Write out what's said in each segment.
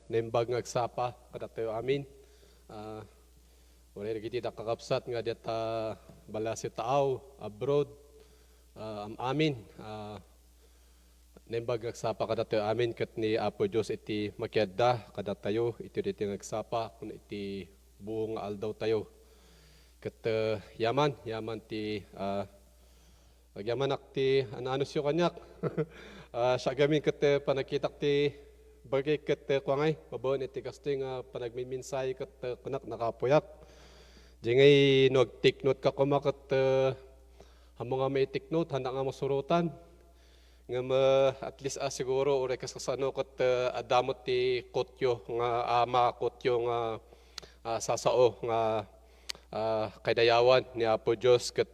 nembag ngagsapa kadatayo amin. Wala kita kakapsat nga data bala si taaw abroad amin. Nembag ngagsapa kadatayo amin kat ni Apo Diyos iti makiadda kadatayo iti diti ngagsapa kun iti buong aldaw tayo. Kat yaman ti agyaman akti ano siyo kanyak. Siya gamin kat panakitak ti bagay kat kuangay babaon iti kasting panagmiminsay kat kunak nakapuyak. Di ngay take note ka kumakat hamo nga may take note handa nga masurutan. Nga at least siguro ure kasasano kat adamot ti kotyo nga makotyo nga sasao nga kaydayawan ni Apo Diyos kat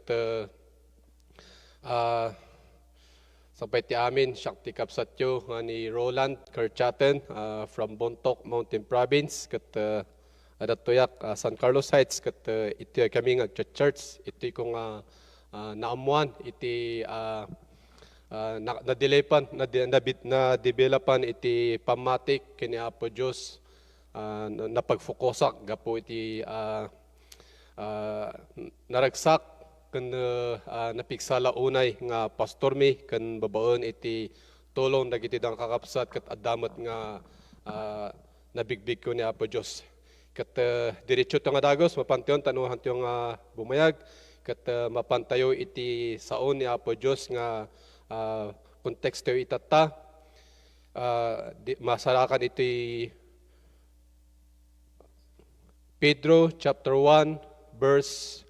sabay ti amin siyak ti kapsatyo nga ni Roland Kerchaten from Bontoc Mountain Province kat adatuyak San Carlos Heights kat iti kami nga church iti kong naamuan iti na-developan iti pamatik kini Apo Diyos napagfokusak gapo iti naragsak kan napiksala unay nga pastor mi kan babaon iti tulong dagiti dang kakapsat kat adamot nga nabigbig ko ni Apo Diyos. Kat diretso to nga dagos mapantayon tanuhan to nga bumayag kat mapantayo iti saon ni Apo Diyos nga konteksto itata masarakan iti Pedro chapter 1 verse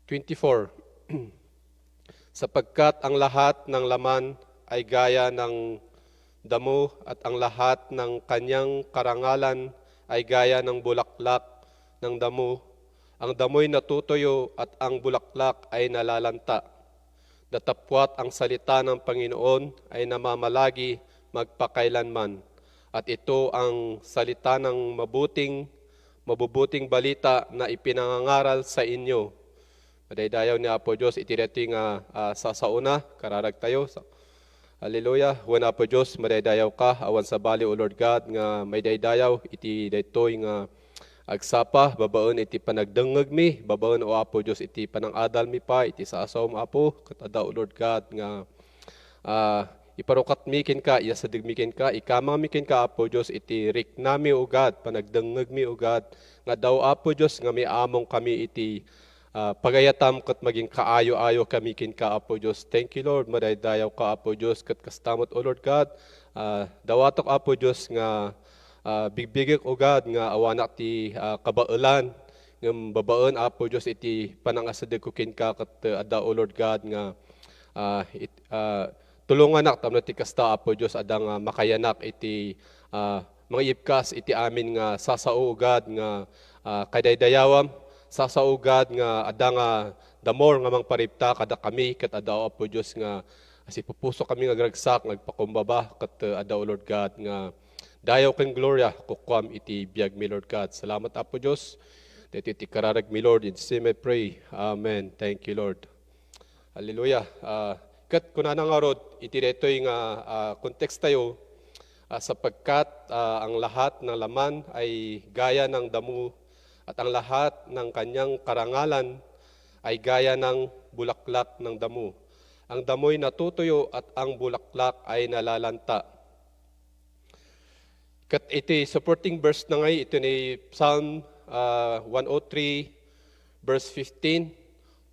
24. Sapagkat ang lahat ng laman ay gaya ng damo at ang lahat ng kanyang karangalan ay gaya ng bulaklak ng damo. Ang damoy natutuyo at ang bulaklak ay nalalanta. Datapwat ang salita ng Panginoon ay namamalagi magpakailanman. At ito ang salita ng mabubuting balita na ipinangangaral sa inyo. Madaydayaw ni Apo Diyos iti nga sasauna, kararag tayo. Hallelujah. Wan Apo Diyos, madaydayaw ka, awan sa bali o Lord God, nga may daydayaw, iti daytoy nga agsapa, babaon iti panagdengeg mi, babaon o Apo Diyos iti panangadal mi pa, iti sa asaw mo Apo, katada o Lord God, nga iparukat mikin ka, iasadig mikin ka, ikamang mikin ka Apo Diyos, iti riknami o God, panagdengeg mi o God, nga daw Apo Diyos, nga may among kami iti pagayatam kat maging kaayo-ayo kami kin ka Apo Diyos. Thank you Lord, madaydayaw ka Apo Diyos kat kastamot o Lord God. Dawatok Apo Diyos nga bigbigik o God nga awanak ti kabaulan ng babaon Apo Diyos iti panangasadig ko kin ka kat ada o Lord God nga tulungan nak tamno ti kasta Apo Diyos adang makayanak iti mga ipkas iti amin nga sasao o God nga kadaydayawam sasaugad nga ada nga damor nga mang paripta kada kami kat ada Apo Diyos nga pupuso kami nga gragsak nagpakumbaba kat ada o Lord God nga dayaw ken gloria kukwam iti biag mi Lord God. Salamat Apo Diyos. Dito iti kararag mi Lord in Jesus I pray. Amen. Thank you Lord. Hallelujah. Kat kunanang arod iti detoy nga kontekst tayo sapagkat ang lahat ng laman ay gaya ng damo at ang lahat ng kanyang karangalan ay gaya ng bulaklak ng damo. Ang damoy natutuyo at ang bulaklak ay nalalanta. Kat iti supporting verse na ngay, ito ni Psalm 103 verse 15.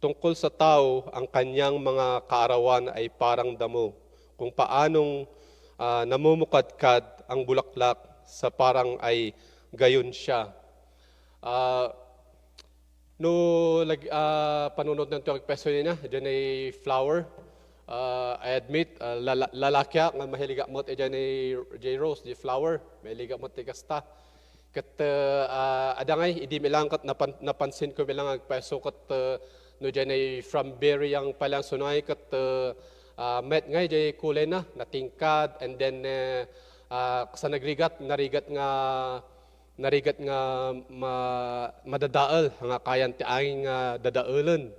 Tungkol sa tao, ang kanyang mga kaarawan ay parang damo. Kung paanong namumukadkad ang bulaklak sa parang ay gayon siya. Panunod ng tiyong peso niya, dyan ay flower. I admit, lalakya nga mahiliga mo dyan ay J. Rose, di flower, mahiliga mo ti kasta. Kat adangay, hindi milang kat napansin ko milang agpeso kat no dyan ay from berry ang palang sunay kat met ngay dyan kulay na, natingkad, and then sa narigat nga madadaal nga kayan ti angin nga dadaalan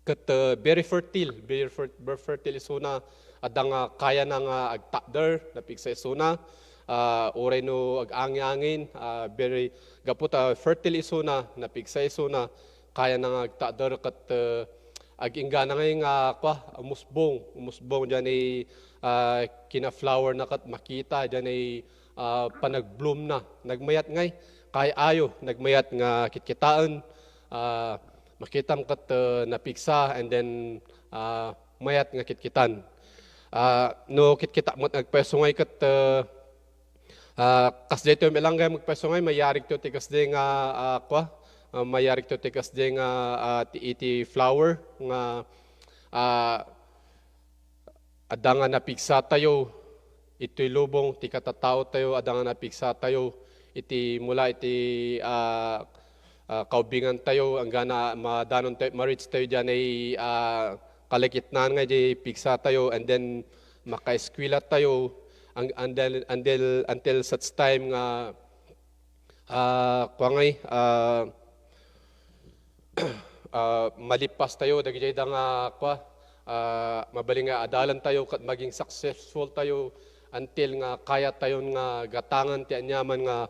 ket very fertile isuna adang kaya na nga agtakder napigsa isuna uray no ag-angin, very gaputa fertile isuna, napigsa isuna, kaya nang agtadar kat ag-ingga na ngay nga umusbong dyan ay kina-flower na kat makita, dyan ay panag-bloom na, nagmayat ngay, kaya ayo, nagmayat nga kitkitaan, makitam kat napigsa, and then mayat nga kitkitan. No kitkita mo nagpesungay kat kasday to melanggay magpesungay mayarig to ti kasday nga mayarig to ti kasday nga iti flower nga adanga napigsa tayo ito'y lubong ti katatao tayo adanga napigsa tayo iti mula iti kaubingan tayo hanggang madanon tayo ma-reach tayo dyan ay kalikitnaan nga di pigsa tayo, and then maka-eskwela tayo until such time nga malipas tayo dagiti nga mabaling nga adalan tayo kat maging successful tayo until nga kaya tayo nga gatangan ti anyaman nga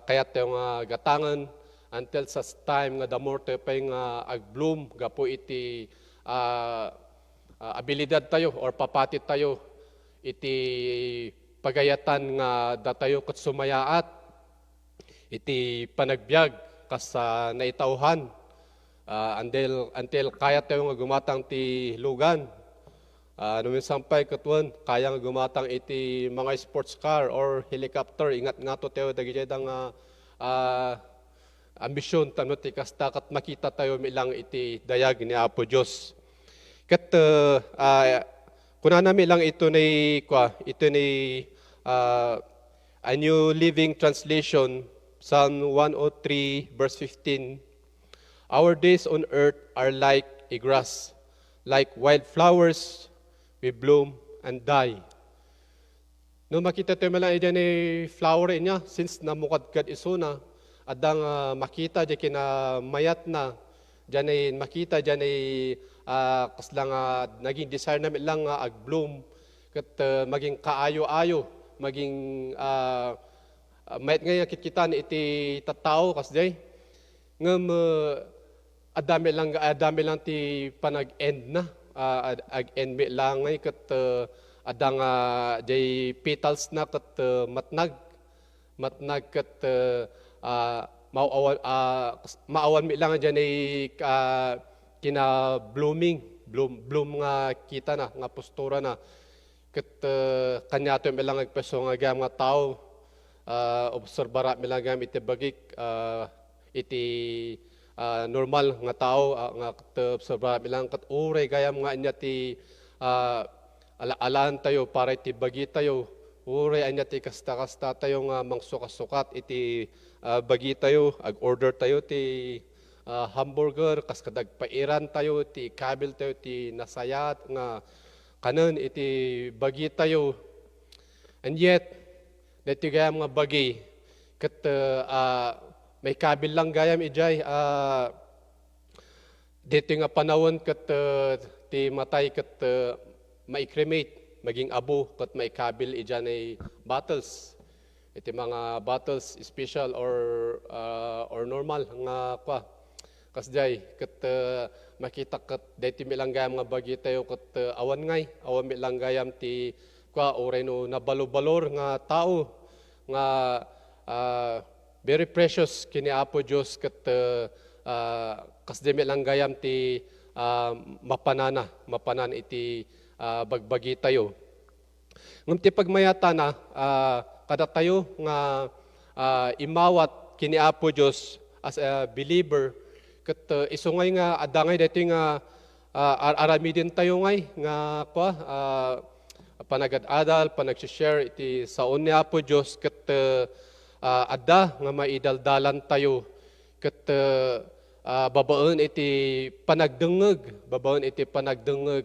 kaya tayo nga gatangan until such time nga the more tayo pa nga ag-bloom gapo iti abilidad tayo or papatit tayo iti pagayatan nga datayo kat sumayaat iti panagbiag kas naitauhan until kaya tayo nga gumatang ti lugan numin sampay katuan kaya nga gumatang iti mga sports car or helicopter ingat nga to tayo dagiti nga ambisyon tano ti kasta kat makita tayo milang iti dayag ni Apo Dios. Kat kuna namin lang ito ni a New Living Translation, Psalm 103 verse 15. Our days on earth are like a grass, like wild flowers, we bloom and die. No makita tayo malang dyan ni flower niya, since namukadkad isuna, adang makita dyan kinamayat na, dyan ay makita dyan ay kaslang naging desire namin lang ag-bloom kat maging kaayo-ayo maging mayat nga kitkitan iti tattao kasday ngem adami lang ti panag-end na ag-end mi lang ngay kat adang jay petals na kat matnag kat maawan mi lang dyan ay bloom nga kita na nga postura na ket kanya to melang agpeso nga gam nga tao obserbara melang gam iti bagik iti normal nga tao nga obserbara melang ket uray gayam nga anya ti alaan tayo para iti bagi tayo uray anya ti kasta tayo nga mangsukas-sukat iti bagi tayo ag-order tayo ti hamburger, kas kadagpairan tayo, ti kabil tayo, ti nasayat, nga kanan iti bagi tayo. And yet, dati gayam nga bagi, kat may kabil lang gayam ijay, dito nga panawon kat ti matay kat maikremate, maging abo, kat may kabil ijan ay bottles. Iti mga bottles, special or normal, nga kasday kat makita kat deti milanggayam nga bagi tayo kat awan milanggayam ti oray no nabalo-balor nga tao nga very precious kini Apo Dios kat kasday milanggayam ti mapanan iti bagbagi tayo ngem ti pagmayata na kada tayo nga imawat kini Apo Dios as a believer kat isungay nga adangay dito nga aramidin tayo ngay nga panagad-adal, panag-share iti saon ni Apo Dios kat adda nga maidaldalan tayo kat babaen iti panagdengeg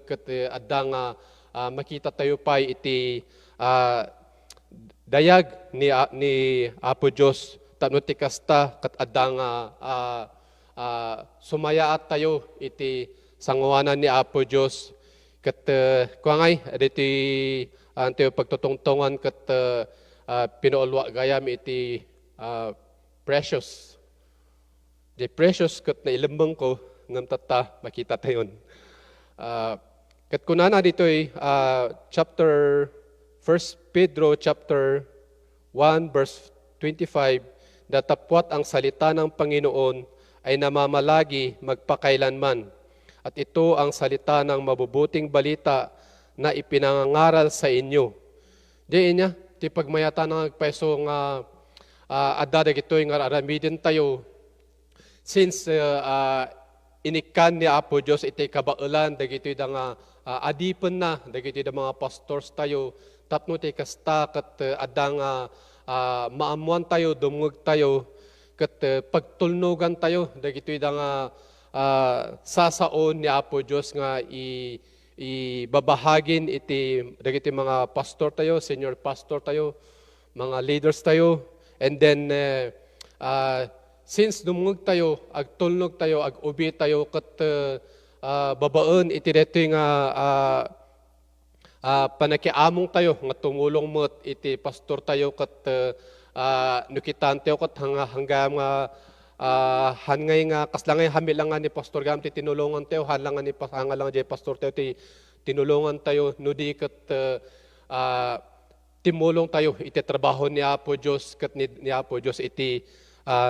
kat adda nga makita tayo pa iti dayag ni Apo Dios tapno ti kasta kat adda nga sumayaat tayo iti sanguanan ni Apo Dios kat kuangay aditi antayo pagtutungtongan kat pinuulwa gayam iti precious. Di precious kat na ilambang ko ngam tata makita tayon. Kat kunana dito'y chapter 1 Pedro chapter 1 verse 25, datapwat ang salita ng Panginoon ay namamalagi magpakailanman. At ito ang salita ng mabubuting balita na ipinangangaral sa inyo. Di niya, ti pagmayata ng nagpaiso nga adadag ito yung aramidin tayo. Since inikan ni Apo Diyos iti kabaulan, dagito yung adipan na, dagito yung mga pastors tayo, tapno ti kasta kat adang maamuan tayo, dumungog tayo, kat pagtulnugan tayo, dagito yung sasaon ni Apo Diyos nga ibabahagin iti dagiti mga pastor tayo, senior pastor tayo, mga leaders tayo, and then since dumungog tayo, agtulnog tayo, agubi tayo, kat babaen iti dito nga panakiamong tayo, nga tumulong mo iti pastor tayo, kat nukitan tayo, kat hanggang hangay nga kaslangay hamilangan ni pastor gam ti tinulungan tayo, halangan ni hangalang di pastor tayo ti tinulungan tayo, nudi kat timulong tayo iti trabaho ni Apo Diyos, kat ni Apo Diyos iti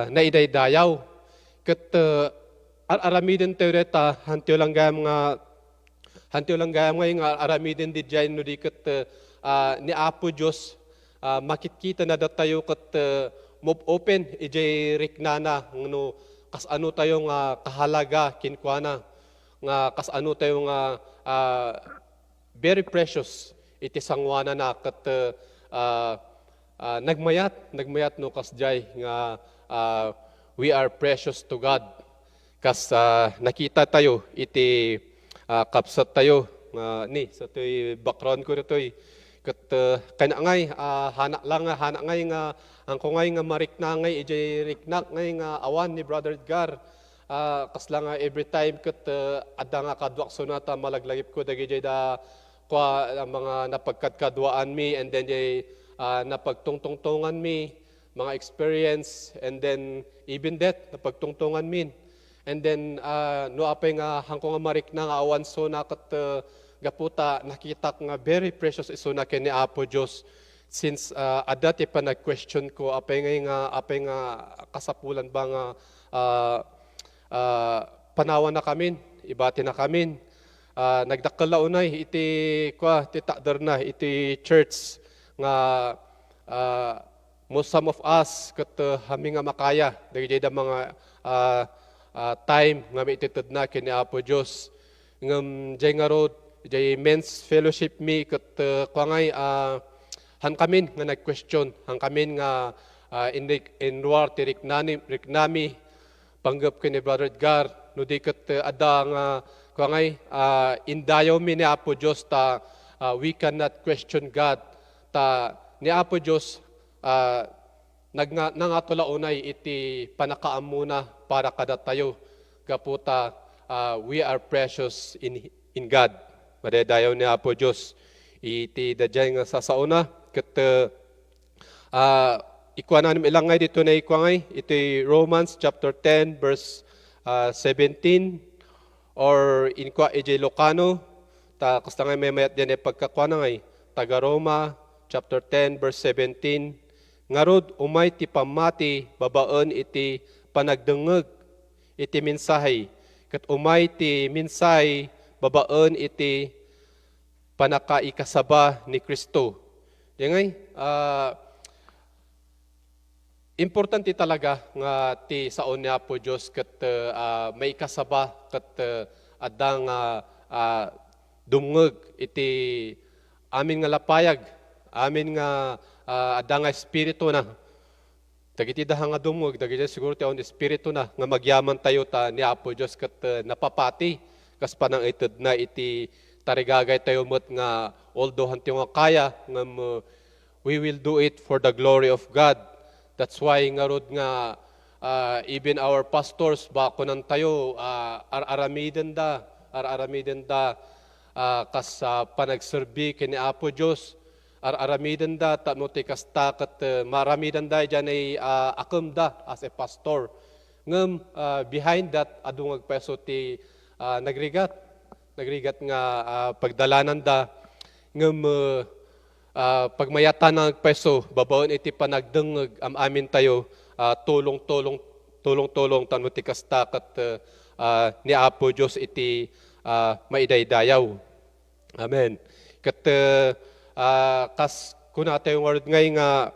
naidaydayaw. Kat aramidin tayo reta, hantiyo lang gayam nga aramidin di dyan, nudi kat ni Apo Diyos makikita na tayo, kat move open ijay riknana no kasano tayo nga kahalaga kinkwana nga kasano tayo nga very precious iti sangwana na kat nagmayat no kasjay nga we are precious to God, kas nakita tayo iti kapsat tayo ni sa toy background ko toy kat kanangay hana ngay nga ang kungay nga mariknangay ijay riknak ngay nga awan ni Brother Edgar, kasla nga every time kat adda nga kadwakso nata malaglagip ko dagiti da kwa mga napagkadkadwaan mi, and then jay napagtungtungtungan mi mga experience, and then even that napagtungtungan min, and then no apay nga hangko nga marikna nga awan so na kat gaputa nakita nga very precious iso na kini Apo Diyos. Since adati pa nag-question ko, apay nga kasapulan ba nga panawan na kamin, ibati na kamin. Nagdakalaunay iti takder na iti church nga some of us kat hami nga makaya dagiti da mga time nga maititid na kini Apo Diyos ngam jay nga road jay men's fellowship mi kat kwangay han kamin nga nag-question, han kamin nga inwar ti riknami panggap kini Brother Edgar, no di kat ada nga kwangay indayaw mi ni Apo Diyos ta we cannot question God, ta ni Apo Diyos nangatulaunay iti panakaamuna para kada tayo, kaputa we are precious in God. Madaydayaw ni Apo Diyos iti dadyan nga sasauna, kat ikuanan ilangay dito na ikuangay iti Romans chapter 10 verse 17, or inkwa iti Lucano ta kastangay may mayat diyan pagkakwanangay taga Roma chapter 10 verse 17, ngarod umay ti pamati babaen iti panagdengeg iti mensahe, kat umay ti mensahe babaen iti panakaikasaba ni Kristo. Diyangay, importante talaga nga ti saon ni Apo Diyos kat may kasaba kat adang dumngeg iti amin nga lapayag, amin nga adang nga espiritu na. Dagiti daha nga dumngeg, dagiti siguro ti on espiritu na nga magyaman tayo ta ni Apo Diyos kat napapati kas panang ited na iti tarigagay tayo met nga although hantiyo nga kaya nga we will do it for the glory of God. That's why nga rod nga even our pastors bako nan tayo araramiden da kas panagserbi kini Apo Diyos aramidan da tapno ti kasta kat maramidan da dyan ay akum da as a pastor. Ngem behind that adung agpeso ti nagrigat nga pagdalanan da ngem pagmayatan ng peso babaon iti panagdengeg amin tayo tulong tanmo ti kasta kat ni Apo Dios iti maidaydayaw. Amen. Kat kas kuna tayo word ngay nga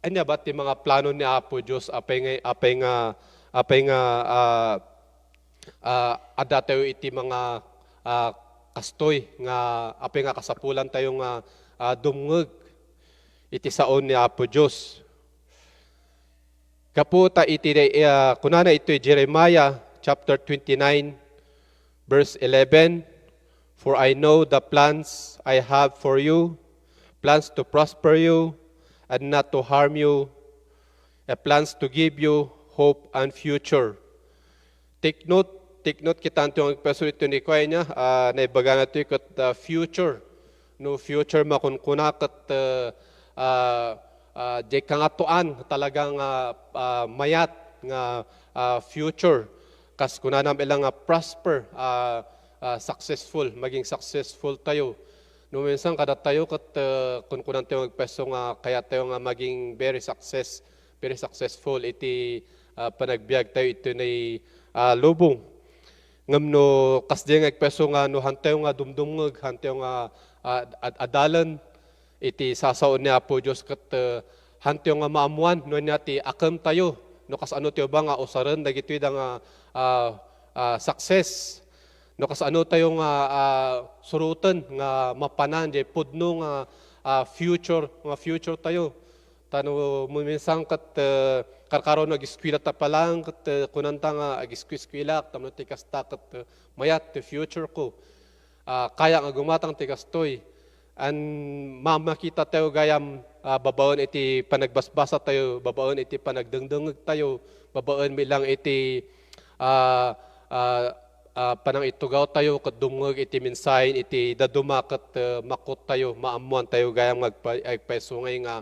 anya ba ti mga plano ni Apo Dios apay nga ada tayo iti mga kastoy nga apay nga kasapulan tayo nga dumngeg iti saon ni Apo Dios. Kaputa iti kunana ito Jeremiah chapter 29 verse 11. For I know the plans I have for you, plans to prosper you and not to harm you, plans to give you hope and future. Take note kita ang peso ito ni Kuya niya, naibaga na ito kat future. No future makunkuna kat di kangatuan talagang mayat nga future. Kas kuna nam ilang prosper, successful, maging successful tayo. No minsan kada tayo kat kunkunan tayo magpeso nga kaya tayo nga maging very successful iti panagbiag tayo ito na lubong. Ngam no kasdi nga agpeso nga no hantayo nga dumdumngeg, hantayo nga adalan iti sasaon ni Apo Dios kat hantayo nga maamuan no nati akam tayo no kas ano tayo ba nga usaran dagiti da nga success. No kasano tayo nga surutan nga mapanan di pudno nga future tayo. Tano minsan kat karkaron nag-eskwela ta palang kat kunanta nga ag-eskwela tamno ti kasta kat mayat ti future ko. Kaya nga gumatang ti kastoy. An mamakita tayo gayam babaon iti panagbasbasa tayo, babaon iti panagdengdengeg tayo, babaon milang iti panang itugaw tayo kat dumngeg iti mensahe iti daduma kat makot tayo maamuan tayo gayam agpaisungay nga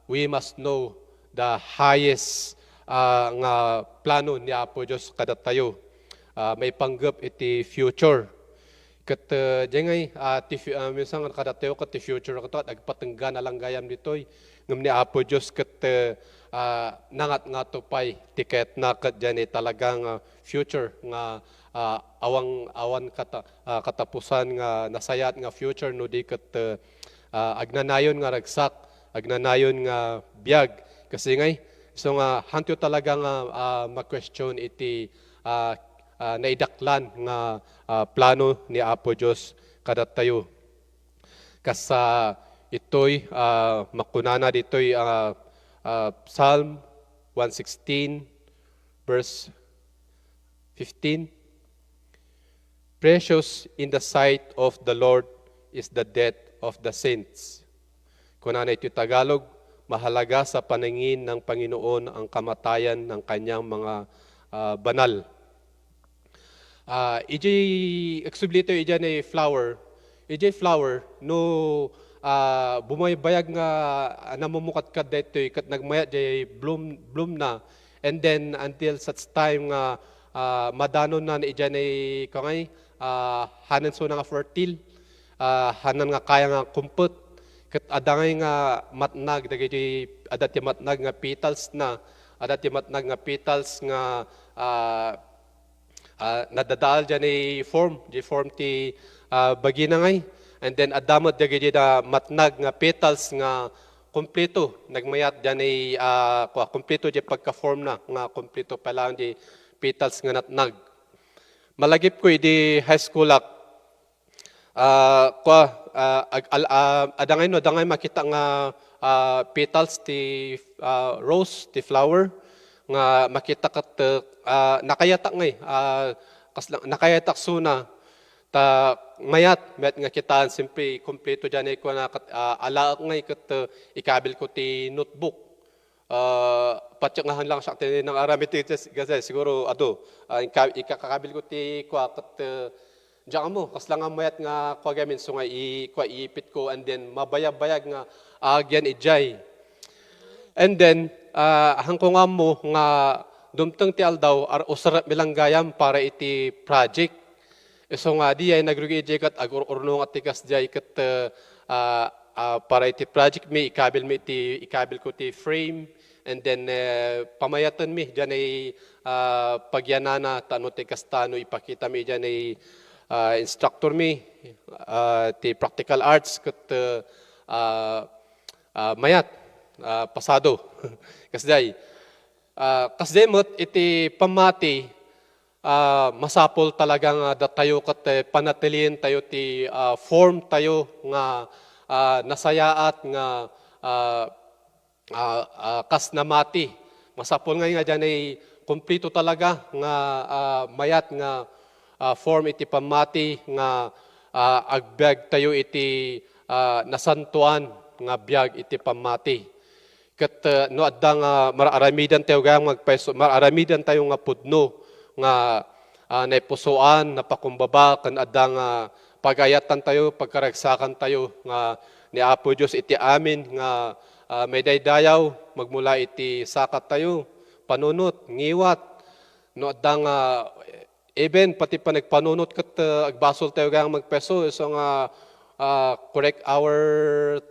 we must know the highest nga plano ni Apo Dios kada tayo may panggap iti future kat dengay minsan kada tayo kat ti future kat agpatengga na lang gayam ditoy ngem ni Apo Dios kat nangat nga tupay tiket na kat dyan talagang future nga awan katapusan nga nasayat nga future no di kat agnanayon nga ragsak, agnanayon nga biag kasi ngay so nga hantyo talaga nga ma-question iti naidaklan nga plano ni Apo Dios kada tayo kasa itoy makunana ditoy Psalm 116 verse 15. Precious in the sight of the Lord is the death of the saints. Kunana ito Tagalog, mahalaga sa paningin ng Panginoon ang kamatayan ng kanyang mga banal. Exublito ija na flower. Ija flower no bumaybayag nga namumukat ka dito kat nagmaya jay bloom na and then until such time nga madanon na ija na kangay hanan so nga fertile hanan nga kaya nga kumput kat adangay nga matnag dagiti adati matnag nga petals na adati matnag nga petals nga nadadaal dyan ay form ti bagina ngay. And then adamot dagiti da matnag nga petals nga kompleto. Nagmayat dyan ay kompleto di pagka-form na nga kompleto pala di petals nga natnag. Malagip ko di high school ak. Adangay makita nga petals ti rose, ti flower nga makita kat nakayatak ngay nakayatak suna ta mayat nga kitaan simpre kompleto diyan ay kuana kat alaak ngay kat ikabil ko ti notebook patyangahan lang sa ng aramid ti kasi siguro ikakabil ko ti kwa kat Diyan mo, kasla nga mayat nga kwa gamin, so nga iipit ko, and then mabayag-bayag nga agyan ijay. And then, hangko nga mo nga dumteng ti aldaw, ar usarap milang gayam para iti project. So nga di ay nagrugi ijay kat agururnong at tikas jay kat para iti project mi, ikabil ko ti frame, and then pamayatan mi, dyan ay pagyanana, tano tikas tano, ipakita mi dyan ay instructor mi, ti practical arts kat mayat, pasado. Kasday, kasdemot iti pamati, masapol talagang datayo kat panatilin tayo ti form tayo nga nasayaat nga kas namati. Masapol nga dyan ay kumplito talaga nga mayat nga form iti pamati nga agbiag tayo iti nasantuan nga biag iti pamati. Kat no adda nga mararamidan tayo nga magpeso, mararamidan tayo nga pudno nga naipusoan, napakumbaba, kan adda nga pagayatan tayo, pagkaragsakan tayo nga ni Apo Diyos iti amin nga may daydayaw, magmula iti sakat tayo, panunot, ngiwat, no adda nga even pati pa nagpanunot kat agbasol tayo nga magpeso, so nga correct our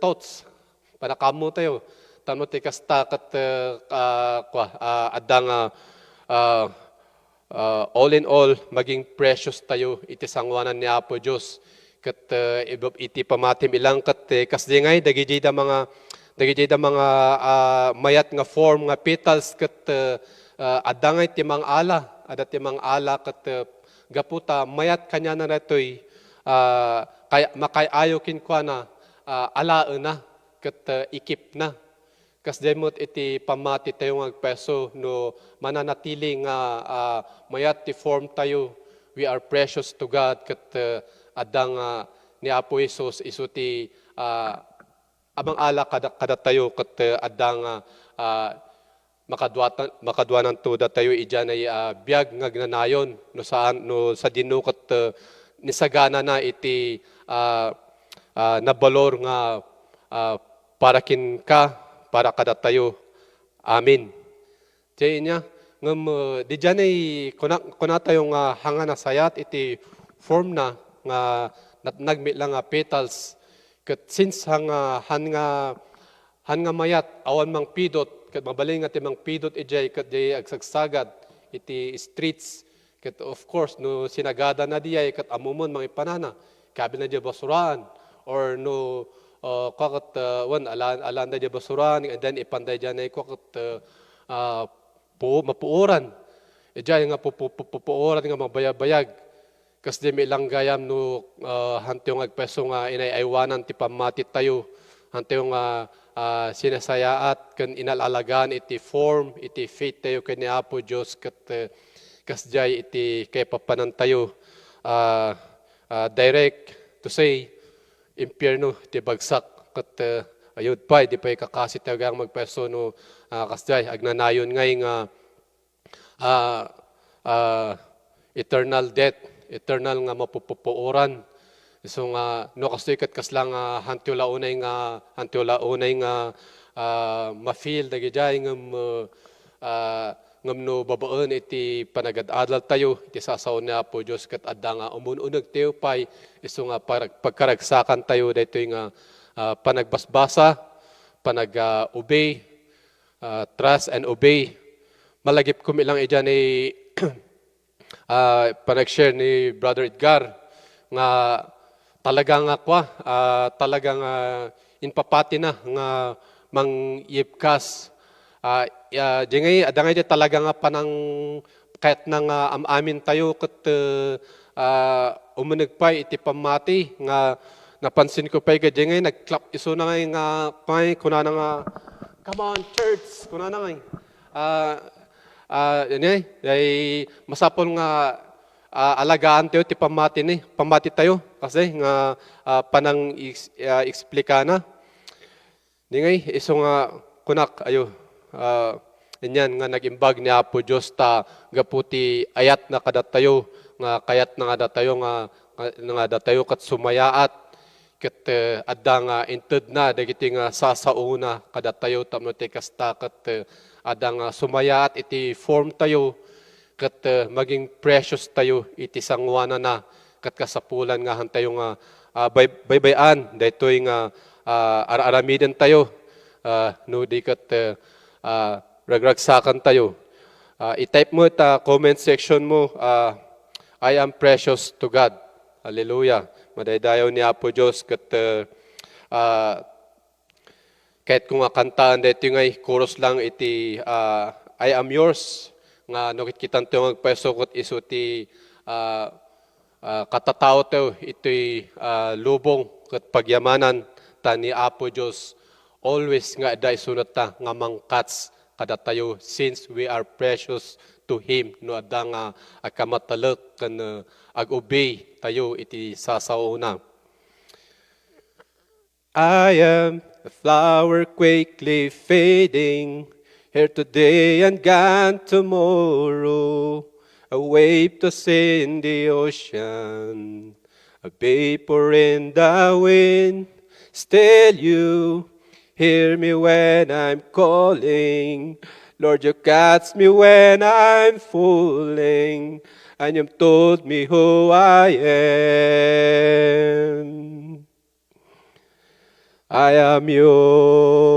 thoughts, panakamo tayo, tanot ikasta kat adda nga all in all, maging precious tayo iti sangwanan ni Apo Diyos. Kat iti pamatim ilang kat kasdi ngay, dagijay da mga mayat nga form nga petals kat adda ngay timang ala, adda timang ala kat gaputa mayat kanya na natoy makayayo kinkwa na alaan na kat ikip na. Kasdemot iti pamati tayo ngagpeso no mananatili nga mayat ti form tayo, we are precious to God kat adang ni Apo Jesus iso ti abang ala kada tayo kat adang makadwanan to da tayo idyan ay biag nga gnanayon no sa dino kat nisagana na iti nabalor nga para kin ka, para kada tayo. Amin. Diyan niya, di dyan ay kuna tayo nga hanga na sayat, iti form na nga nagmit lang nga petals. Kat since han nga mayat, awan mang pidot, kat mabalay nga timang pidot ijay, kat di agsagsagad, iti streets. Kat of course, no sinagada na diyay, kat amumon mga ipanana, kabil na diya basuraan, or no kwakat alanda dya basuran, and then ipanday dyan ay kwakat mapuuran. Dyan nga pupuuran nga mabayag-bayag. Kas di may ilang gayam no hantiyong agpeso nga inayaywanan ti pamati tayo. Hantiyong sinasayaat kan inalalagaan iti form, iti faith tayo kay ni Apo Diyos kas jay iti kay papanan tayo. Direct to say, impyerno, ti bagsak, kat ayod pa, di pa ikakasit tayo gang magpeso no kasday, agnanayon ngay nga eternal death, eternal nga mapupupuoran. So nga, no kasday kat kaslang hantyo launay nga ma-feel, dagijay ngam no babaan iti panagad-adal tayo, iti sasaw na po Diyos kat adda nga umununag tayo pa'y iso nga pagkaragsakan tayo dito nga panagbasbasa, panag-obey, trust and obey. Malagip ko milang idyan ni panag-share ni Brother Edgar nga talagang talagang inpapati na nga mang-ipkas. Dingay adangay di talaga nga panang kahit nang amin tayo kat umunag pa iti pamati nga napansin ko pa dingay nagklap iso na nga pay kuna na nga come on church kuna na nga ay masapol nga alagaan tayo ti pamati tayo kasi nga panang explika na dingay iso nga kunak ayo Inyan nga nagimbag ni Apo Diyos ta gaputi ayat na kadatayo nga kayat na nga datayo nga nga datayo kat sumayaat ket adda nga inted na dagiti nga sasauna kada tayo tapno ti kasta ket adda nga sumayaat iti form tayo ket maging precious tayo iti sangwana na ket kasapulan nga han tayo nga baybayan daytoy nga araramiden tayo no di ket ragragsakan tayo. I-type mo ita comment section mo, I am precious to God. Hallelujah. Madaydayaw ni Apo Diyos kat kahit kung kantaan dito nga chorus lang iti I am yours nga no kitan tayo magpasukot iso ti katatao tayo iti lubong kat pagyamanan ta ni Apo Diyos always nga da isunat ta nga mangkats kada tayo since we are precious to Him no adda nga akamatalek kan ag-obey tayo iti sasauna. I am a flower quickly fading, here today and gone tomorrow, a wave tossed in the ocean, a vapor in the wind. Still you hear me when I'm calling. Lord, you catch me when I'm falling, and you've told me who I am. I am yours.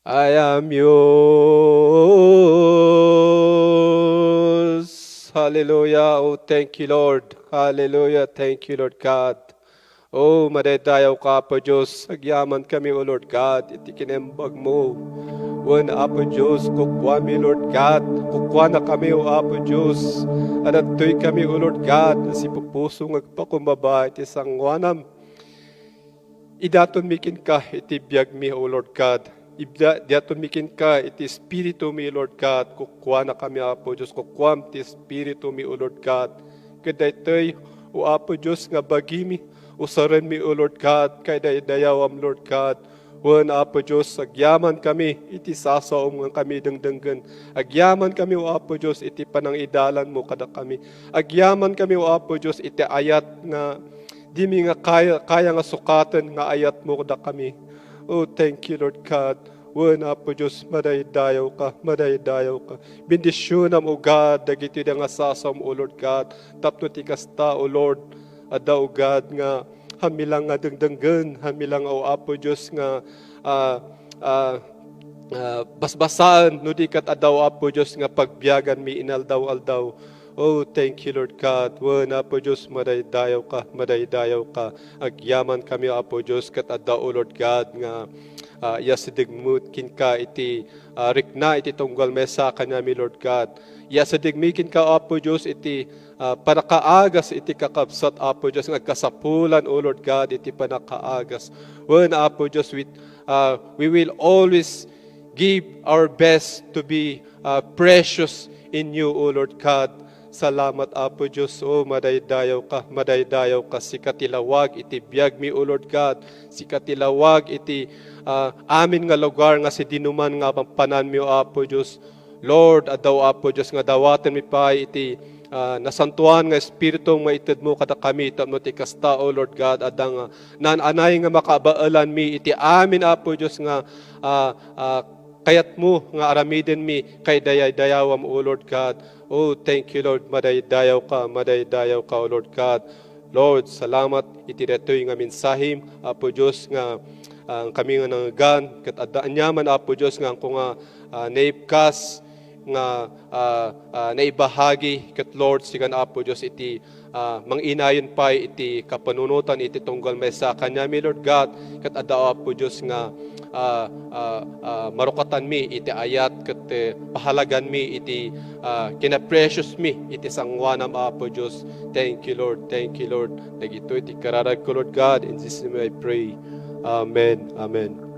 I am yours. Hallelujah. Oh, thank you, Lord. Hallelujah. Thank you, Lord God. Oh, madaydayaw ka, Apo Diyos. Agyaman kami, O Lord God. Iti kinembag mo. Wan, Apo Diyos, kukwa mi, Lord God. Kukwa na kami, O Apo Diyos. Adatoy kami, O Lord God. Si pupuso ngagpakumbaba, iti sangwanam. Idaton mikin ka, iti biag mi, O Lord God. Idaton mikin ka, iti Espiritu mi, Lord God. Kukwa na kami, Apo Diyos. Kukwam, iti Espiritu mi, O Lord God. Kadaytoy, O Apo Diyos, nga bagimi. Usaran mi, O Lord God, kay dayawam, Lord God. Wan, Apo Diyos, agyaman kami, iti sasaom nga kami dengdenggen. Agyaman kami, O Apo Diyos, iti panangidalan mo kada kami. Agyaman kami, O Apo Diyos, iti ayat nga, di mi nga kaya nga sukatan nga ayat mo kada kami. Oh, thank you, Lord God. Wan, Apo Diyos, madaydayaw ka, madaydayaw ka. Bendisyonam, O God, dagiti nga sasaom, O Lord God. Tapno ti kasta, O Lord, ada, O God, nga hamilang nga dengdenggen, hamilang, O Apo Diyos, nga basbasan, no di kat adaw, Apo Diyos, nga pagbiyagan mi inaldaw-aldaw. Oh, thank you, Lord God. Wan, Apo Diyos, madaydayaw ka, madaydayaw ka. Agyaman kami, Apo Diyos, kat adaw, O Lord God, nga yasadigmut kin ka iti rikna iti tunggal maysa kanyami, Lord God. Yasadigmikin ka, Apo Diyos, iti panakaagas iti kakabsat, Apo Diyos, nagkasapulan, O Lord God, iti panakaagas. Wan, Apo Diyos, we will always give our best to be precious in you, O Lord God. Salamat, Apo Diyos. O madaydayaw ka, sikatilawag iti biag mi, O Lord God. Sikatilawag iti amin nga lugar nga si dinuman nga pampanan mi, O Apo Diyos. Lord, adaw, Apo Diyos, nga dawaten mi pa iti nasantuan nga Espiritu maited mo kada kami tapno ti kasta, O Lord God, adang nananay nga makabaalan mi iti amin, Apo Diyos, nga kayat mo nga aramiden mi kay dayawam, O Lord God. Oh, thank you, Lord. Madaydayaw ka, O Lord God. Lord, salamat iti detoy nga mensahim, Apo Diyos, nga kami nga nanggan ket addaan nyaman, Apo Diyos, nga kung naipkas nga naibahagi ket Lord sikan, Apo Diyos, iti manginayon pa iti kapanunutan iti tunggal maysa kanyami, Lord God, ket adda, Apo Diyos, nga marukatan mi iti ayat ket pahalagan mi iti kina-precious mi iti sangwanam, Apo Diyos. Thank you, Lord. Thank you, Lord. Dagito iti kararag ko, Lord God. In Jesus' name I pray. Amen. Amen.